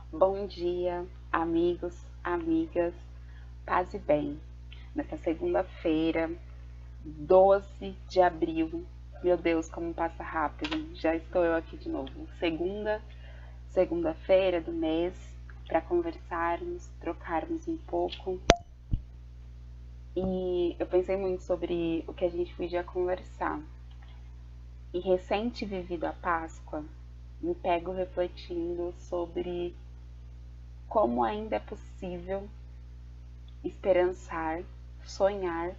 Bom dia, amigos, amigas, paz e bem. Nesta segunda-feira, 12 de abril, meu Deus, como passa rápido, já estou eu aqui de novo. Segunda-feira do mês, para conversarmos, trocarmos um pouco. E eu pensei muito sobre o que a gente podia conversar. E recente vivido a Páscoa, me pego refletindo sobre como ainda é possível esperançar, sonhar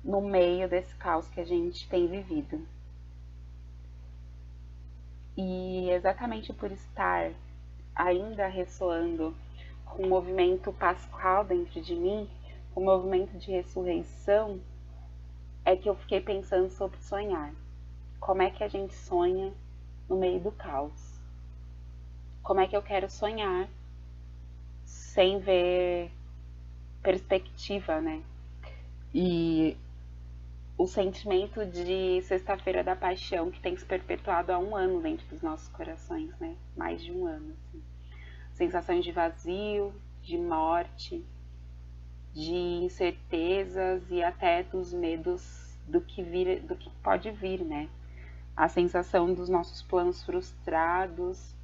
no meio desse caos que a gente tem vivido. E exatamente por estar ainda ressoando com o movimento pascual dentro de mim, com o movimento de ressurreição, é que eu fiquei pensando sobre sonhar. Como é que a gente sonha no meio do caos? Como é que eu quero sonhar sem ver perspectiva, né? E o sentimento de Sexta-feira da Paixão que tem se perpetuado há um ano dentro dos nossos corações, né? Mais de um ano, assim. Sensações de vazio, de morte, de incertezas e até dos medos do que pode vir, né? A sensação dos nossos planos frustrados,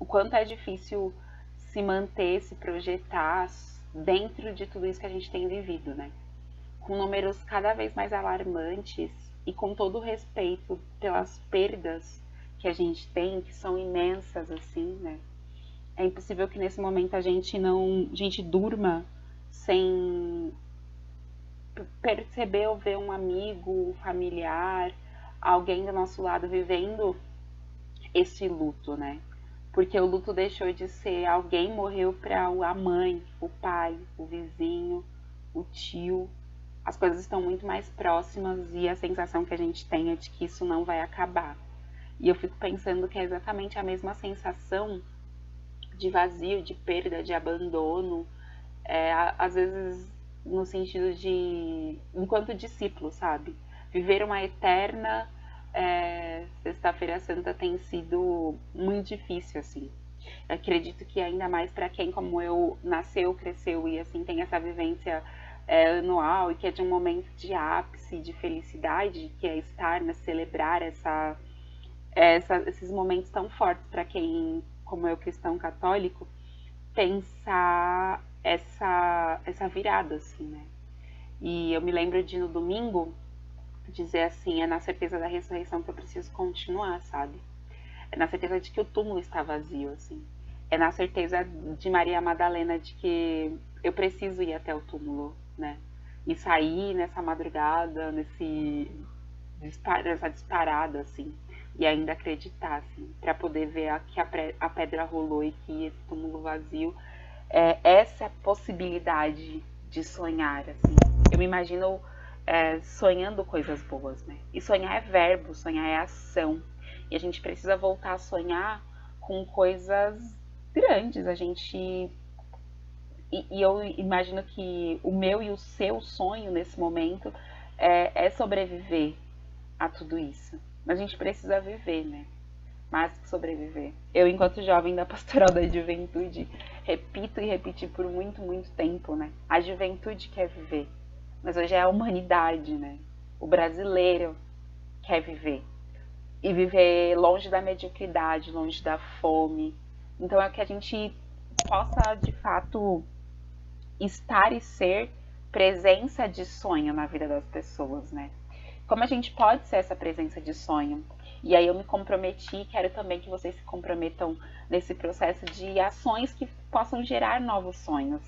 o quanto é difícil se manter, se projetar dentro de tudo isso que a gente tem vivido, né? Com números cada vez mais alarmantes e com todo o respeito pelas perdas que a gente tem, que são imensas, assim, né? É impossível que nesse momento a gente durma sem perceber ou ver um amigo, familiar, alguém do nosso lado vivendo esse luto, né? Porque o luto deixou de ser alguém morreu para a mãe, o pai, o vizinho, o tio. As coisas estão muito mais próximas e a sensação que a gente tem é de que isso não vai acabar. E eu fico pensando que é exatamente a mesma sensação de vazio, de perda, de abandono, às vezes no sentido de, enquanto discípulo, sabe? Viver uma eterna Sexta-feira Santa tem sido muito difícil, assim. Eu acredito que ainda mais para quem, como eu, nasceu, cresceu e assim tem essa vivência anual e que é de um momento de ápice, de felicidade, que é estar, né, celebrar esses momentos tão fortes para quem, como eu, cristão católico, pensar essa virada, assim, né? E eu me lembro de no domingo dizer assim, é na certeza da ressurreição que eu preciso continuar, sabe? É na certeza de que o túmulo está vazio, assim. É na certeza de Maria Madalena de que eu preciso ir até o túmulo, né? E sair nessa madrugada, nessa disparada, assim. E ainda acreditar, assim. Pra poder ver que a pedra rolou e que esse túmulo vazio é essa possibilidade de sonhar, assim. Eu me imagino sonhando coisas boas, né? E sonhar é verbo, sonhar é ação. E a gente precisa voltar a sonhar com coisas grandes. E eu imagino que o meu e o seu sonho nesse momento é sobreviver a tudo isso. Mas a gente precisa viver, né? Mais que sobreviver. Eu, enquanto jovem da Pastoral da Juventude, repito e repeti por muito, muito tempo, né? A juventude quer viver. Mas hoje é a humanidade, né? O brasileiro quer viver. E viver longe da mediocridade, longe da fome. Então é que a gente possa, de fato, estar e ser presença de sonho na vida das pessoas, né? Como a gente pode ser essa presença de sonho? E aí eu me comprometi, quero também que vocês se comprometam nesse processo de ações que possam gerar novos sonhos.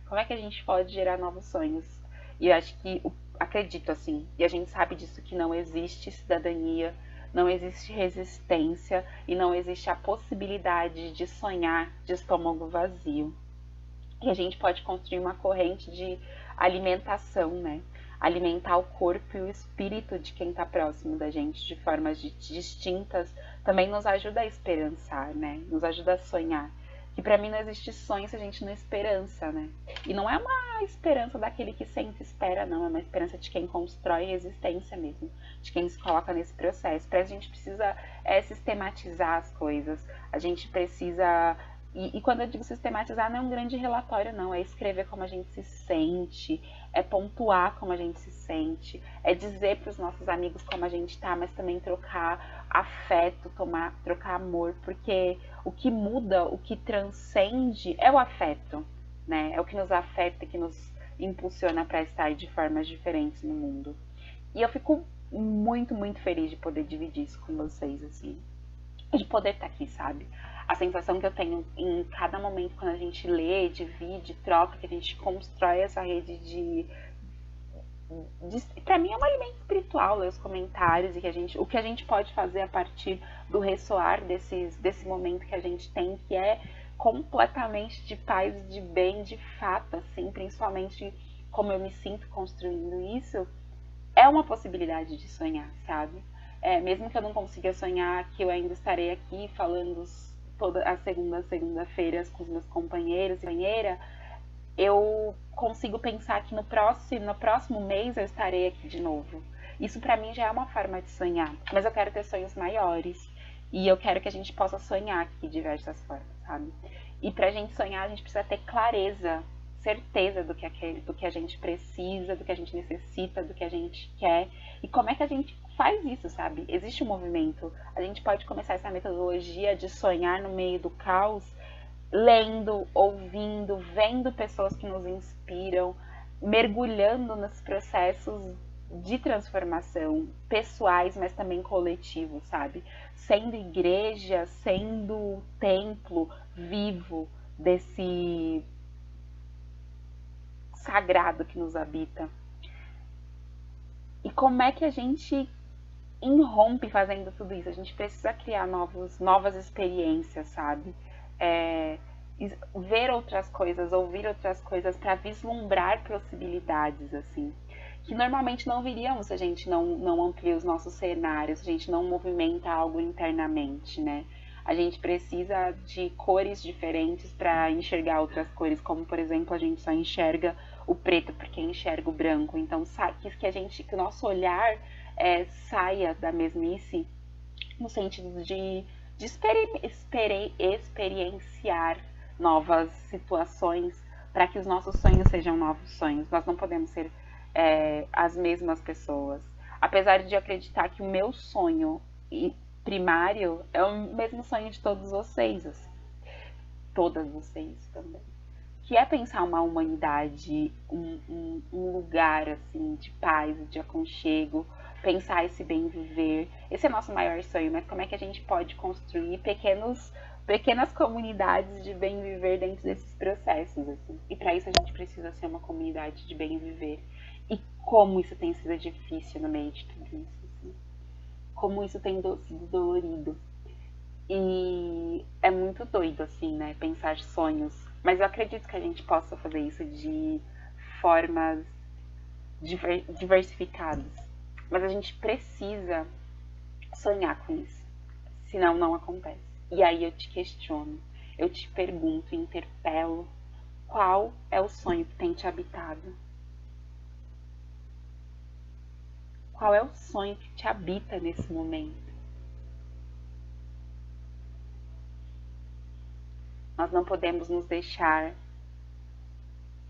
Como é que a gente pode gerar novos sonhos? E eu acho que, acredito assim, e a gente sabe disso, que não existe cidadania, não existe resistência e não existe a possibilidade de sonhar de estômago vazio. E a gente pode construir uma corrente de alimentação, né? Alimentar o corpo e o espírito de quem está próximo da gente de formas distintas também nos ajuda a esperançar, né? Nos ajuda a sonhar. Que pra mim não existe sonho se a gente não esperança, né? E não é uma esperança daquele que sempre espera, não. É uma esperança de quem constrói a existência mesmo. De quem se coloca nesse processo. Pra gente precisa sistematizar as coisas. A gente precisa... E quando eu digo sistematizar, não é um grande relatório, não. É escrever como a gente se sente, é pontuar como a gente se sente, é dizer para os nossos amigos como a gente tá, mas também trocar afeto, trocar amor, porque o que muda, o que transcende é o afeto, né? É o que nos afeta, que nos impulsiona para estar de formas diferentes no mundo. E eu fico muito, muito feliz de poder dividir isso com vocês, assim. De poder estar aqui, sabe? A sensação que eu tenho em cada momento quando a gente lê, divide, troca, que a gente constrói essa rede para mim é um alimento espiritual, ler os comentários e o que a gente pode fazer a partir do ressoar desse momento que a gente tem, que é completamente de paz, de bem, de fato, assim, principalmente como eu me sinto construindo isso, é uma possibilidade de sonhar, sabe? Mesmo que eu não consiga sonhar que eu ainda estarei aqui falando todas as segunda-feiras com os meus companheiros e companheira, eu consigo pensar que no próximo mês eu estarei aqui de novo. Isso pra mim já é uma forma de sonhar, mas eu quero ter sonhos maiores e eu quero que a gente possa sonhar aqui de diversas formas, sabe? E pra gente sonhar a gente precisa ter clareza, certeza do que a gente precisa, do que a gente necessita, do que a gente quer e como é que a gente faz isso, sabe? Existe um movimento, a gente pode começar essa metodologia de sonhar no meio do caos lendo, ouvindo, vendo pessoas que nos inspiram, mergulhando nos processos de transformação pessoais, mas também coletivos, sabe? Sendo igreja, sendo templo vivo desse sagrado que nos habita. E como é que a gente irrompe fazendo tudo isso? A gente precisa criar novas experiências, sabe? Ver outras coisas, ouvir outras coisas para vislumbrar possibilidades, assim, que normalmente não viriam se a gente não amplia os nossos cenários, se a gente não movimenta algo internamente, né? A gente precisa de cores diferentes para enxergar outras cores, como por exemplo a gente só enxerga o preto porque enxerga o branco. Então que o nosso olhar saia da mesmice no sentido de experienciar novas situações para que os nossos sonhos sejam novos sonhos. Nós não podemos ser as mesmas pessoas. Apesar de acreditar que o meu sonho primário é o mesmo sonho de todos vocês, assim. Todas vocês também. Que é pensar uma humanidade, um lugar assim de paz, de aconchego, pensar esse bem viver. Esse é nosso maior sonho, mas como é que a gente pode construir pequenas comunidades de bem viver dentro desses processos, assim? E para isso a gente precisa ser uma comunidade de bem viver. E como isso tem sido difícil no meio de tudo isso, assim. Como isso tem sido dolorido. E é muito doido, assim, né? Pensar sonhos. Mas eu acredito que a gente possa fazer isso de formas diversificadas. Mas a gente precisa sonhar com isso. Senão não acontece. E aí eu te questiono, eu te pergunto, interpelo, qual é o sonho que tem te habitado? Qual é o sonho que te habita nesse momento? Nós não podemos nos deixar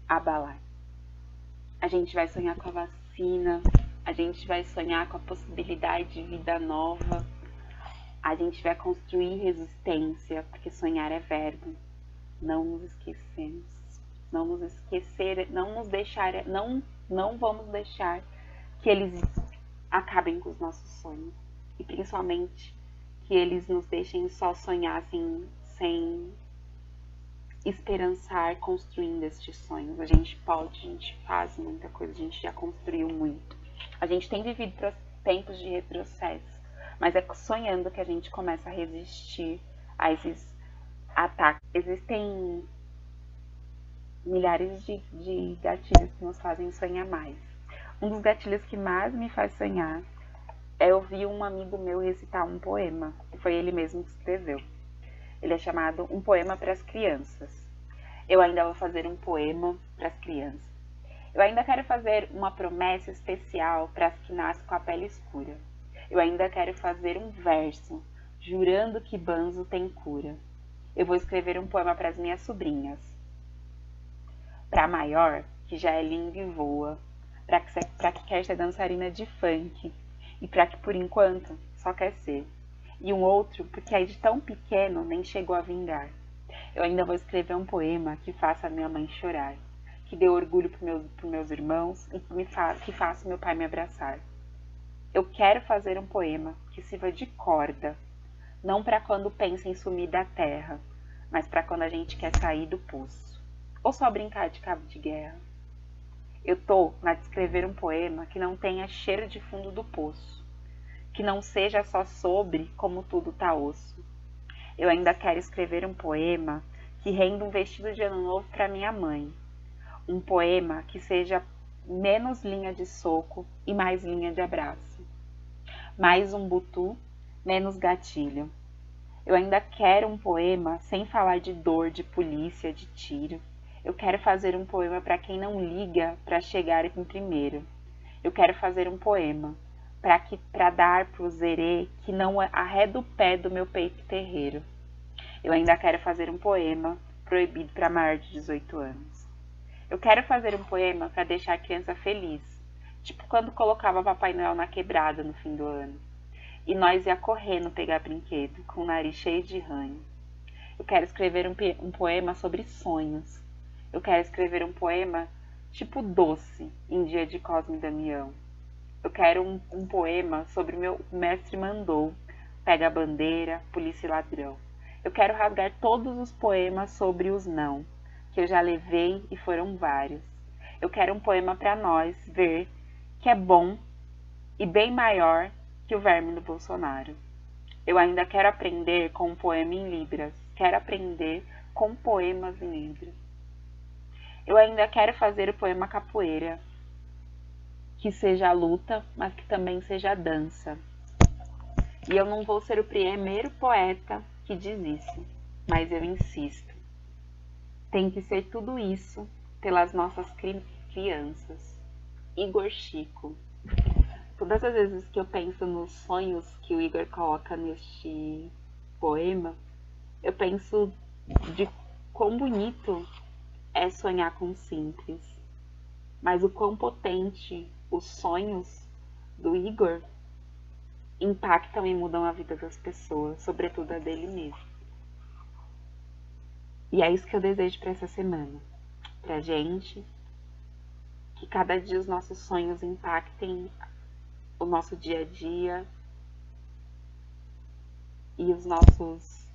abalar. A gente vai sonhar com a vacina, a gente vai sonhar com a possibilidade de vida nova, a gente vai construir resistência, porque sonhar é verbo. Não nos esquecemos, não vamos deixar que eles acabem com os nossos sonhos. E principalmente que eles nos deixem só sonhar assim, sem esperançar construindo estes sonhos. A gente faz muita coisa, a gente já construiu muito. A gente tem vivido tempos de retrocesso, mas é sonhando que a gente começa a resistir a esses ataques. Existem milhares de gatilhos que nos fazem sonhar mais. Um dos gatilhos que mais me faz sonhar é ouvir um amigo meu recitar um poema, que foi ele mesmo que escreveu. Ele é chamado Um Poema para as Crianças. Eu ainda vou fazer um poema para as crianças. Eu ainda quero fazer uma promessa especial para as que nascem com a pele escura. Eu ainda quero fazer um verso, jurando que banzo tem cura. Eu vou escrever um poema para as minhas sobrinhas. Para a maior, que já é linda e voa. Para que quer ser dançarina de funk. E para que por enquanto só quer ser. E um outro, porque aí de tão pequeno nem chegou a vingar. Eu ainda vou escrever um poema que faça a minha mãe chorar. Que dê orgulho para meus irmãos e que faça meu pai me abraçar. Eu quero fazer um poema que sirva de corda, não para quando pensa em sumir da terra, mas para quando a gente quer sair do poço, ou só brincar de cabo de guerra. Eu tô na de escrever um poema que não tenha cheiro de fundo do poço, que não seja só sobre como tudo tá osso. Eu ainda quero escrever um poema que renda um vestido de ano novo para minha mãe. Um poema que seja menos linha de soco e mais linha de abraço. Mais um butu, menos gatilho. Eu ainda quero um poema sem falar de dor, de polícia, de tiro. Eu quero fazer um poema para quem não liga para chegar em primeiro. Eu quero fazer um poema para dar pro zerê que não arreda o pé do meu peito terreiro. Eu ainda quero fazer um poema proibido para maior de 18 anos. Eu quero fazer um poema para deixar a criança feliz, tipo quando colocava Papai Noel na quebrada no fim do ano. E nós ia correndo pegar brinquedo, com o nariz cheio de ranho. Eu quero escrever um poema sobre sonhos. Eu quero escrever um poema tipo doce, em dia de Cosme e Damião. Eu quero um poema sobre meu mestre mandou, pega a bandeira, polícia e ladrão. Eu quero rasgar todos os poemas sobre os não, que eu já levei e foram vários. Eu quero um poema para nós ver que é bom e bem maior que o verme do Bolsonaro. Eu ainda quero aprender com um poema em Libras. Quero aprender com poemas em Libras. Eu ainda quero fazer o poema capoeira, que seja a luta, mas que também seja a dança. E eu não vou ser o primeiro poeta que diz isso, mas eu insisto. Tem que ser tudo isso pelas nossas crianças. Igor Chico. Todas as vezes que eu penso nos sonhos que o Igor coloca neste poema, eu penso de quão bonito é sonhar com o simples, mas o quão potente os sonhos do Igor impactam e mudam a vida das pessoas, sobretudo a dele mesmo. E é isso que eu desejo para essa semana, pra gente, que cada dia os nossos sonhos impactem o nosso dia a dia e os nossas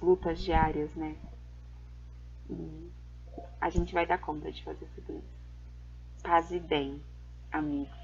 lutas diárias, né? E a gente vai dar conta de fazer tudo isso. Paz e bem, amigos.